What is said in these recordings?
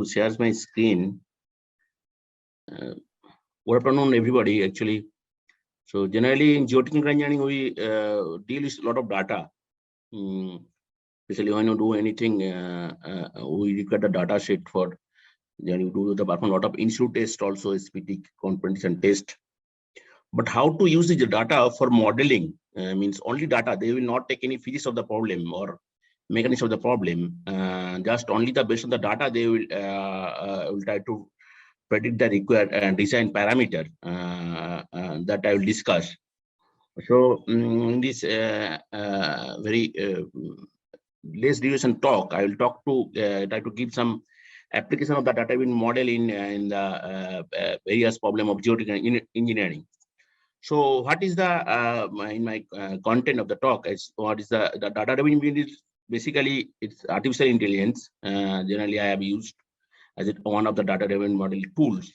to share my screen. Good afternoon, everybody. Actually, so generally in geotechnical engineering, we deal with a lot of data. Especially when you do anything, we require the data set for. Then you do the perform a lot of in-situ test, also SPT competition test. But how to use the data for modeling means only data. They will not take any physics of the problem or mechanism of the problem. Just only the based on the data they will try to predict the required design parameter that I will discuss. So in this very less duration talk, I will talk to try to give some application of the data-driven model in the various problem of geotechnical engineering. So what is the in my content of the talk is what is the data-driven is basically it's artificial intelligence. Generally, I have used as it one of the data-driven model tools,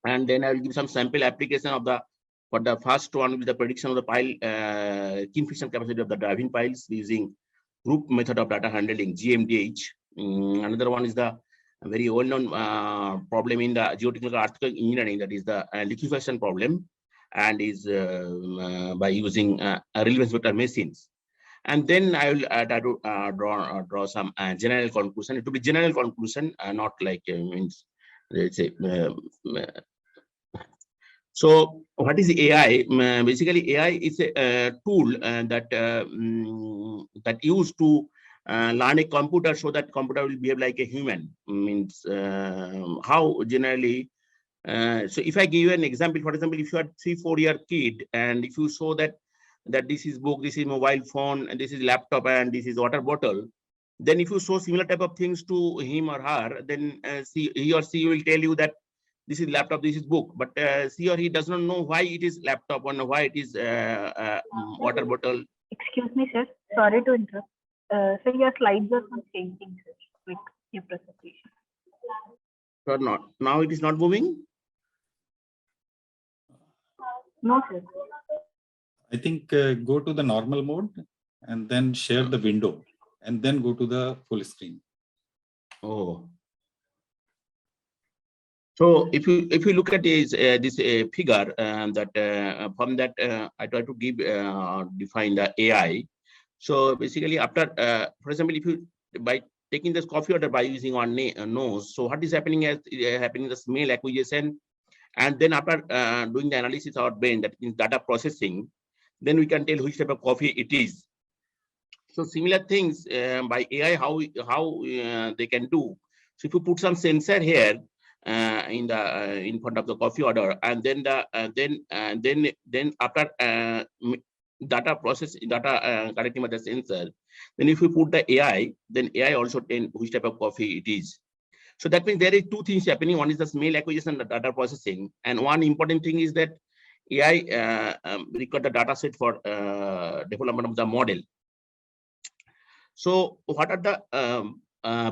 and then I will give some sample application of the for the first one with the prediction of the pile Kingfisher capacity of the driving piles using group method of data handling GMDH. Another one is the very well-known problem in the geotechnical earthquake engineering, that is the liquefaction problem, and is by using relevance vector machines. And then I will try to draw some general conclusion. It will be general conclusion, not like means let's say. So what is AI? Basically, AI is a tool that that used to learn a computer so that computer will behave like a human. Means how generally. So if I give you an example, for example, if you are 3-4-year kid and if you show that this is book, this is mobile phone, and this is laptop, and this is water bottle, then if you show similar type of things to him or her, then he or she will tell you that this is laptop, this is book, but she or he does not know why it is laptop and why it is water bottle. Excuse me, sir. Sorry to interrupt. So your slides are not changing, sir. Like your presentation. Or not. Now it is not moving. No, sir. I think go to the normal mode and then share the window and then go to the full screen. Oh. So if you look at this figure that from that I try to give define the AI. So basically after for example, if you by taking this coffee order by using our nose, so what is happening as happening the smell acquisition, and then after doing the analysis of our brain, that means data processing, then we can tell which type of coffee it is. So similar things by AI how they can do. So if you put some sensor here in the in front of the coffee order, and then the then after data connecting with the sensor, then if you put the AI, then AI also tell which type of coffee it is. So that means there is two things happening. One is the smell acquisition and the data processing, and one important thing is that AI record the data set for development of the model. So what are the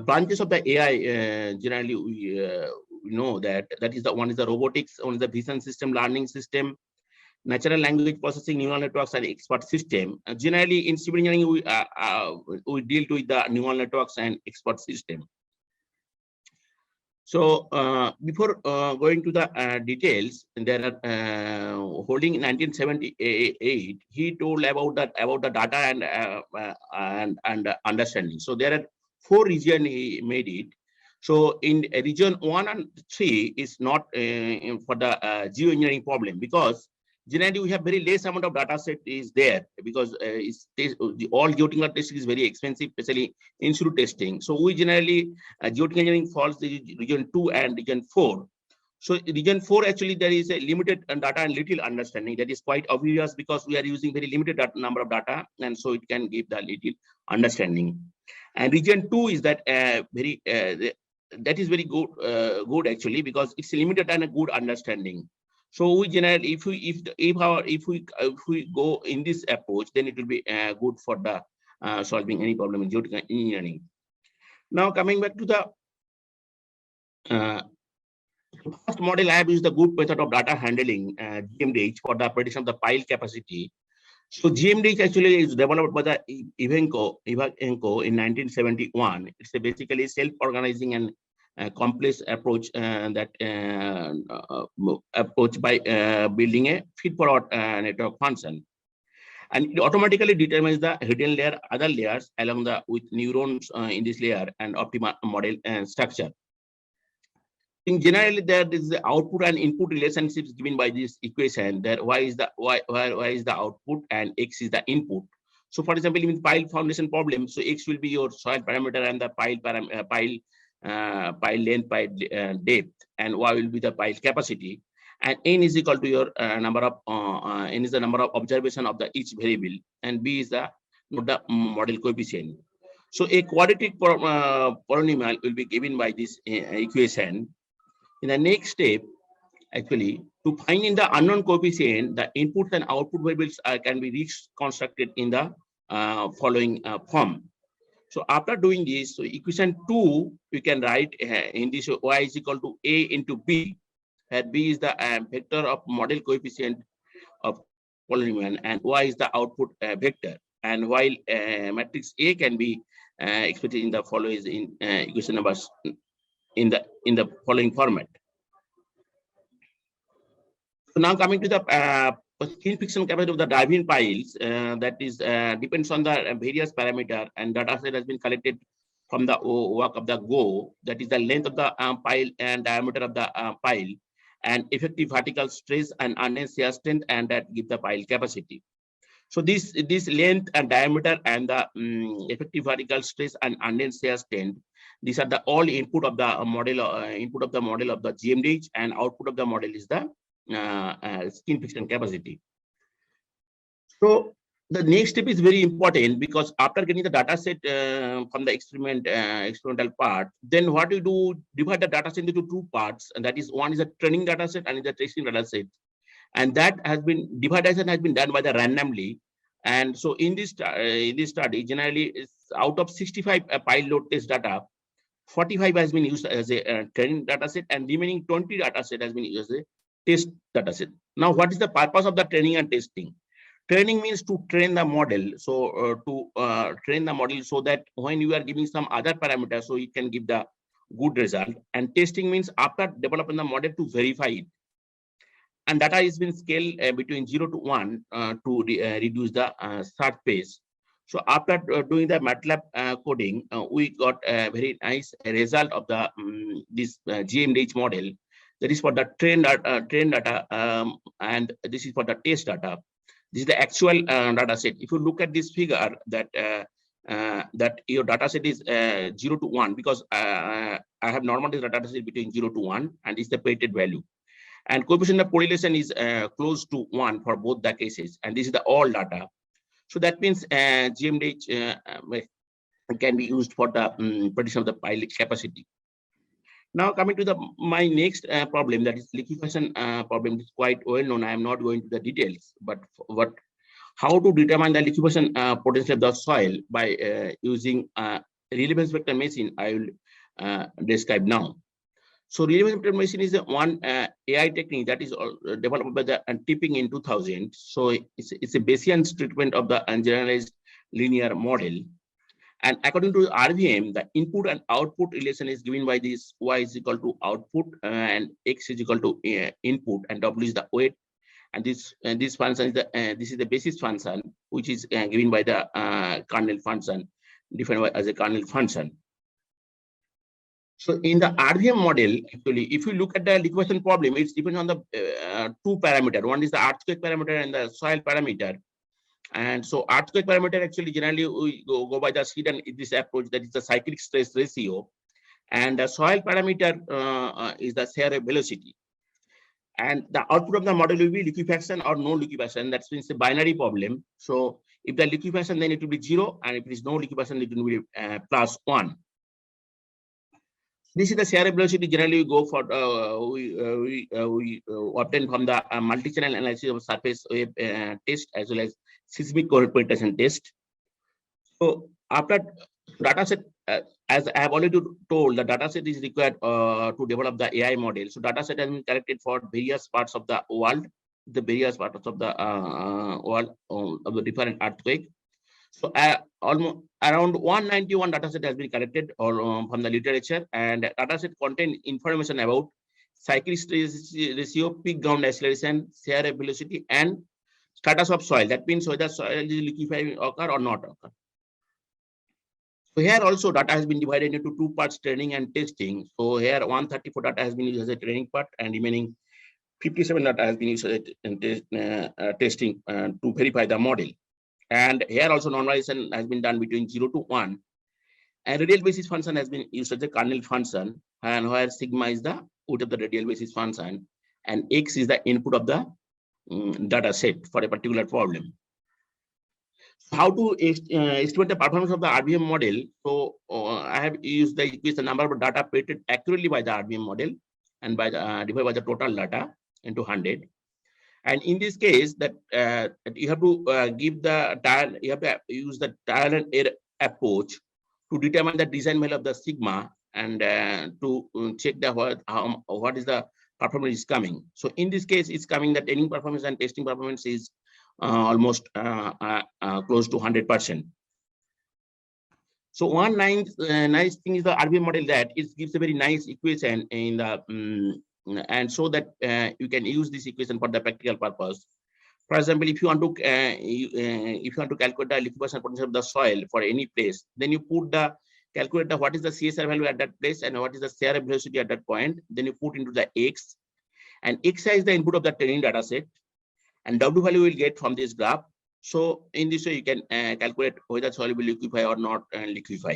branches of the AI? Generally, we know that is the one is the robotics, one is the vision system, learning system, natural language processing, neural networks, and expert system. Generally, in civil engineering, we deal with the neural networks and expert system. So before going to the details, there are Holding in 1978, he told about the data and understanding. So there are 4 regions he made it. So in region 1 and 3 is not for the geoengineering problem, because generally we have very less amount of data set is there, because all geotechnical testing is very expensive, especially in-situ testing. So we generally geotechnical engineering falls the region 2 and region 4. So region 4 actually there is a limited data and little understanding. That is quite obvious because we are using very limited number of data, and so it can give the little understanding. And region 2 is that that is very good actually, because it's limited and a good understanding. So we generally, if we go in this approach, then it will be good for the solving any problem in geotechnical engineering. Now coming back to the first model, I have used the group method of data handling GMDH for the prediction of the pile capacity. So GMDH actually is developed by the Ivanenko in 1971. It's basically self-organizing and complex approach approach by building a feed-forward network function. And it automatically determines the hidden layer, other layers along the with neurons in this layer and optimal model structure. In general, there is the output and input relationships given by this equation. That y is the output and x is the input. So, for example, in pile foundation problem, so x will be your soil parameter and the pile length, pile depth, and y will be the pile capacity. And n is equal to your n is the number of observation of the each variable, and b is the model coefficient. So a quadratic polynomial will be given by this equation. In the next step, actually, to find in the unknown coefficient, the input and output variables can be reconstructed in the following form. So after doing this, so equation 2, we can write in this y is equal to a into b, where b is the vector of model coefficient of polynomial and y is the output vector. And while matrix A can be expressed in the following equation numbers in the following format. So now coming to the skin friction capacity of the drive-in piles, that is depends on the various parameter, and data set has been collected from the work of the GO, that is the length of the pile and diameter of the pile, and effective vertical stress and unending shear strength, and that give the pile capacity. So this length and diameter and the effective vertical stress and unending shear strength, these are the all input of the model of the GMDH, and output of the model is the skin friction capacity. So the next step is very important, because after getting the data set from the experimental part, then what you do, divide the data set into two parts, and that is one is a training data set and is a testing data set, and that has been dividation has been done by the randomly. And so in this study, generally it's out of 65 pile load test data, 45 has been used as a training data set, and remaining 20 data set has been used as a test data set. Now, what is the purpose of the training and testing? Training means to train the model. So train the model so that when you are giving some other parameters, so it can give the good result. And testing means after developing the model to verify it. And data has been scaled between 0 to 1 to reduce the search phase. So after doing the MATLAB coding, we got a very nice result of the this GMDH model. That is for the train data, and this is for the test data. This is the actual data set. If you look at this figure, that that your data set is 0 to 1, because I have normalized the data set between 0 to 1, and it's the weighted value. And coefficient of correlation is close to 1 for both the cases, and this is the all data. So that means GMDH can be used for the prediction of the pile capacity. Now coming to my next problem, that is liquefaction problem. Is quite well known. I am not going to the details, but how to determine the liquefaction potential of the soil by using relevance vector machine, I will describe now. So relevance vector machine is one AI technique that is developed by the Tipping in 2000. So it's a Bayesian treatment of the generalized linear model. And according to RVM, the input and output relation is given by this y is equal to output and x is equal to input, and w is the weight. And this function is this is the basis function, which is given by the kernel function, defined as a kernel function. So in the RVM model, actually, if you look at the liquefaction problem, it's depends on the two parameters. One is the earthquake parameter and the soil parameter. And so earthquake parameter, actually, generally we go by the Sweden in this approach, that is the cyclic stress ratio. And the soil parameter is the shear velocity. And the output of the model will be liquefaction or no liquefaction. That means a binary problem. So if the liquefaction, then it will be 0, and if it is no liquefaction, it will be +1. This is the shear velocity. Generally, we go for we obtain from the multi-channel analysis of surface wave test, as well as seismic penetration test. So after data set, as I have already told, the data set is required to develop the AI model. So data set has been collected for various parts of the world, of the different earthquake. So I around 191 dataset has been collected or from the literature, and dataset contain information about cyclist ratio, peak ground acceleration, shear velocity, and status of soil. That means whether soil is liquefying occur or not occur. So here also data has been divided into two parts, training and testing. So here 134 data has been used as a training part, and remaining 57 data has been used as testing to verify the model. And here also normalization has been done between 0 to 1. And radial basis function has been used as a kernel function, and where sigma is the output of the radial basis function, and x is the input of the data set for a particular problem. How to estimate the performance of the RVM model? So I have used the equation number of data predicted accurately by the RVM model, and by the divided by the total data into 100. And in this case, that you have to give the trial, you have to use the trial and error approach to determine the design value of the sigma, and to check the what is the performance is coming. So in this case, it's coming that training performance and testing performance is almost close to 100%. So one nice thing is the RVM model, that it gives a very nice equation in the and so that you can use this equation for the practical purpose. For example, if you want to calculate the liquefaction potential of the soil for any place, then you put the calculate the what is the CSR value at that place and what is the shear velocity at that point. Then you put into the x, and x is the input of the training data set, and W value will get from this graph. So in this way, you can calculate whether soil will liquefy or not liquefy.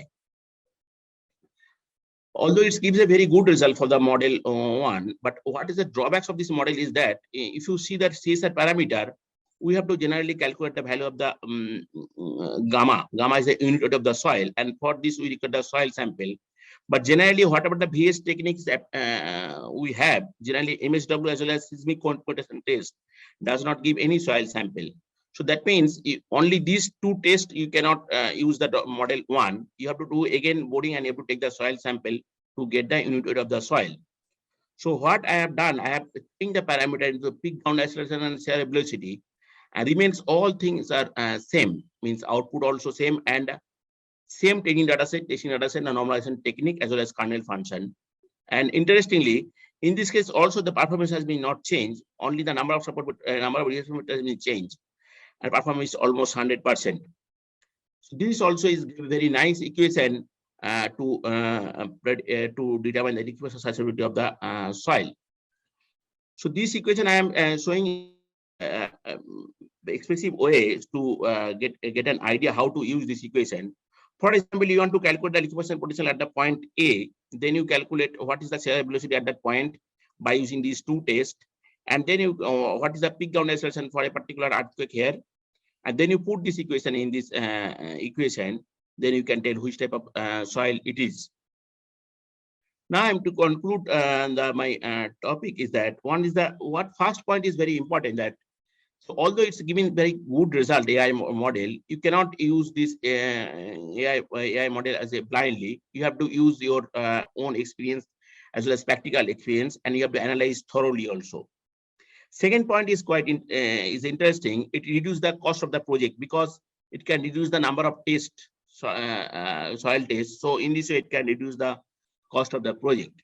Although it gives a very good result for the model 1, but what is the drawbacks of this model is that if you see that CSR parameter, we have to generally calculate the value of the gamma. Gamma is the unit weight of the soil, and for this we record the soil sample. But generally, whatever the VS techniques we have, generally MSW as well as seismic computation test does not give any soil sample. So that means only these two tests you cannot use the model 1. You have to do again boring, and you have to take the soil sample to get the unit weight of the soil. So what I have done, I have changed the parameter into peak ground acceleration and shear velocity, and remains all things are same, means output also same, and same training data set, testing data set, and normalization technique as well as kernel function. And interestingly, in this case also the performance has been not changed, only the number of support number of regression has been changed, and performance is almost 100%. So this also is a very nice equation to determine the liquefaction susceptibility of the soil. So this equation I am showing the expressive way to get an idea how to use this equation. For example, you want to calculate the liquefaction potential at the point A, then you calculate what is the shear velocity at that point by using these two tests, and then you what is the peak ground acceleration for a particular earthquake here, and then you put this equation in this equation, then you can tell which type of soil it is. Now I'm to conclude my topic is that one is what first point is very important, that so although it's giving very good result AI model, you cannot use this AI model as a blindly. You have to use your own experience as well as practical experience, and you have to analyze thoroughly also. Second point is quite is interesting. It reduces the cost of the project because it can reduce the number of tests, soil tests. So in this way, it can reduce the cost of the project.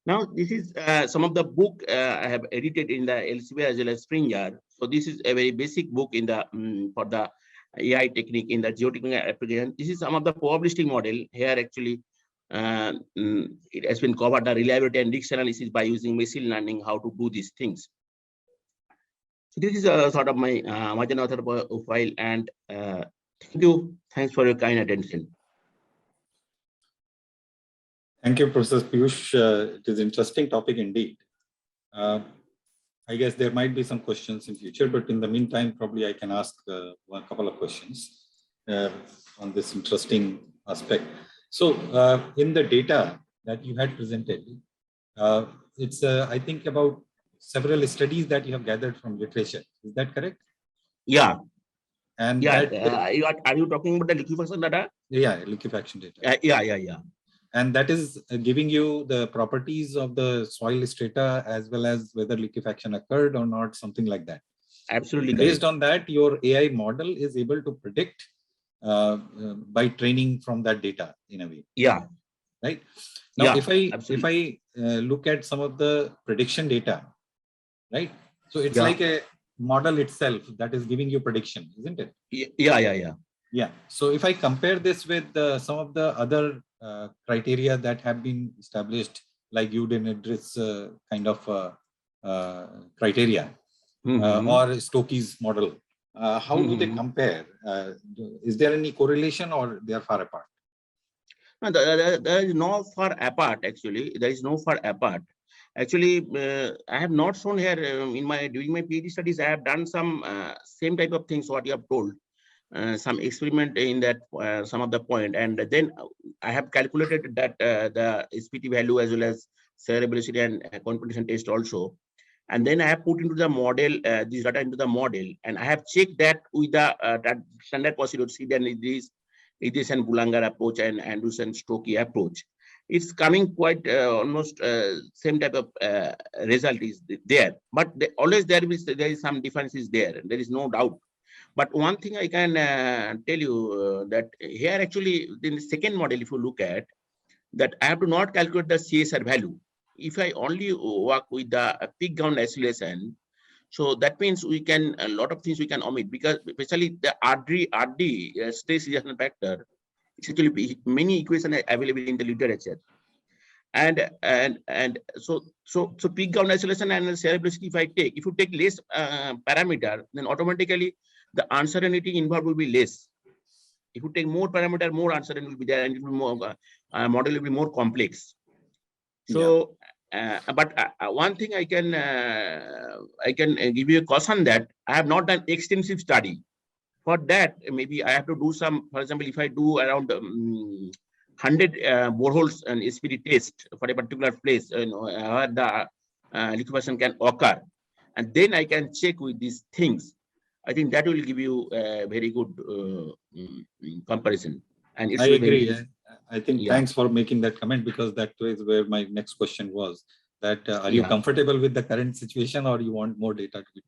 Now, this is some of the book I have edited in the Elsevier as well as Springer. So this is a very basic book in the for the AI technique in the geotechnical application. This is some of the probabilistic model. Here actually it has been covered the reliability and risk analysis by using machine learning, how to do these things. So this is a sort of my margin author profile, and thank you. Thanks for your kind attention. Thank you, Professor Piyush. It is an interesting topic indeed. I guess there might be some questions in future, but in the meantime, probably I can ask a couple of questions on this interesting aspect. So in the data that you had presented, it's I think about several studies that you have gathered from literature. Is that correct? Yeah. And yeah, that, are you talking about the liquefaction data? Yeah, liquefaction data. Yeah. And that is giving you the properties of the soil strata as well as whether liquefaction occurred or not, something like that. Absolutely. Based on that, your AI model is able to predict by training from that data in a way, Yeah. right? Now, Yeah, if I absolutely. look at some of the prediction data, right? So it's Yeah. like a model itself that is giving you prediction, isn't it? Yeah. Yeah. So if I compare this with some of the other criteria that have been established, like Udemy-Idris kind of criteria, or Stokes model, how do they compare? Is there any correlation, or they are far apart? No, there is no far apart, actually. There is no far apart. Actually, I have not shown here during my PhD studies, I have done some same type of things what you have told. Some experiment in that some of the point, and then I have calculated that the SPT value as well as cerebellity and competition test also, and then I have put into the model this data into the model, and I have checked that with the that standard procedure, Idris and Boulanger approach and Andrews and Stokes approach. It's coming quite almost same type of result is there, but always there is some differences there. There is no doubt. But one thing I can tell you that here actually in the second model, if you look at that, I have to not calculate the CSR value. If I only work with the peak ground isolation, so that means we can a lot of things we can omit, because especially the RD stress reaction factor. It's actually many equations are available in the literature. And so peak ground isolation and cerebellity, if you take less parameter, then automatically the uncertainty involved will be less. If you take more parameter, more uncertainty will be there, and it will more model will be more complex. So, but one thing I can give you a caution that I have not done extensive study. For that, maybe I have to do some. For example, if I do around 100 boreholes and SPT test for a particular place, where the liquefaction can occur, and then I can check with these things. I think that will give you a very good comparison. And it's I agree. very, I think thanks for making that comment, because that is where my next question was. That are you comfortable with the current situation, or you want more data to be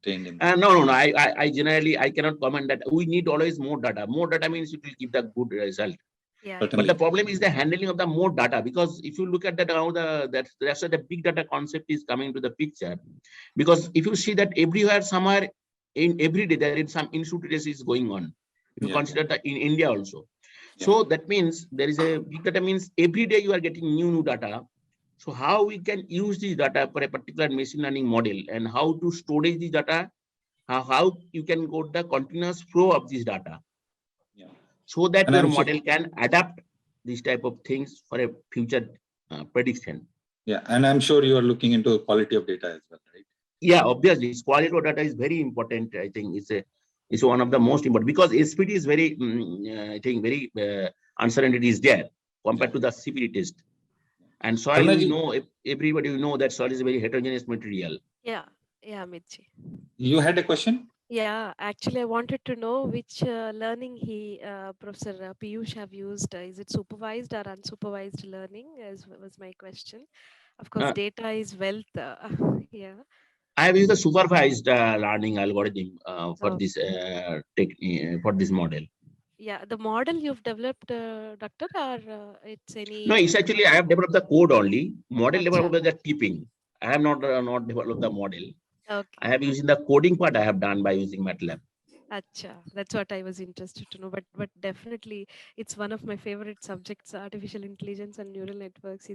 trained in? No. I generally I cannot comment that we need always more data. More data means it will give the good result. Yeah. But the problem is the handling of the more data, because if you look at that now, that's why the big data concept is coming to the picture. Because if you see that everywhere, somewhere in every day there is some institute is going on. If you consider that in India also. So that means there is a big data means every day you are getting new data. So how we can use this data for a particular machine learning model, and how to storage the data, how you can go the continuous flow of this data, so that your model can adapt this type of things for a future prediction. Yeah, and I'm sure you are looking into quality of data as well, right? Yeah, obviously, quality of data is very important. I think it's one of the most important, because SPT is very, I think, very uncertainty is there compared to the CPT test. And soil, we know, everybody will know that soil is a very heterogeneous material. Yeah, Mitji. You had a question? Yeah, actually, I wanted to know which learning Professor Piyush have used. Is it supervised or unsupervised learning? Was my question. Of course, data is wealth. Yeah. I have used a supervised learning algorithm for this for this model. Yeah, the model you've developed, Doctor, or it's any? No, it's actually I have developed the code only. Model developed the tipping. I have not developed the model. Okay. I have using the coding part I have done by using MATLAB. Acha, that's what I was interested to know. But definitely, it's one of my favorite subjects: artificial intelligence and neural networks.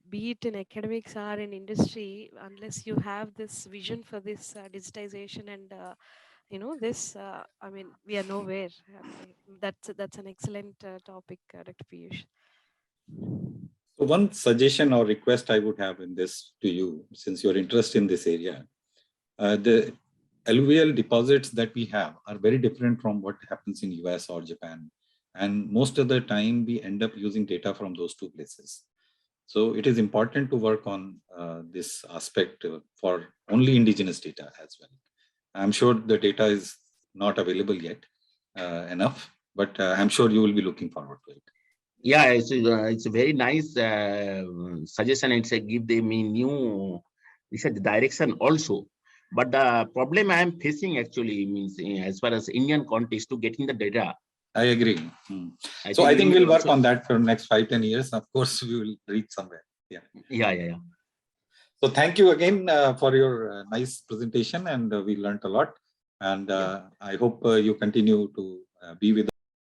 Be it in academics or in industry, unless you have this vision for this digitization and this, I mean, we are nowhere. That's an excellent topic, Dr. Piyush. So one suggestion or request I would have in this to you, since you're interested in this area, the alluvial deposits that we have are very different from what happens in US or Japan. And most of the time we end up using data from those two places. So it is important to work on this aspect for only indigenous data as well. I'm sure the data is not available yet enough, but I'm sure you will be looking forward to it. Yeah, it's a very nice suggestion. It's a give them a new research direction also. But the problem I am facing actually means as far as Indian context to getting the data. I agree. So I think we we'll work also- on that for next 5-10 years. Of course, we will reach somewhere. Yeah. Yeah. So thank you again for your nice presentation, and we learned a lot. And I hope you continue to be with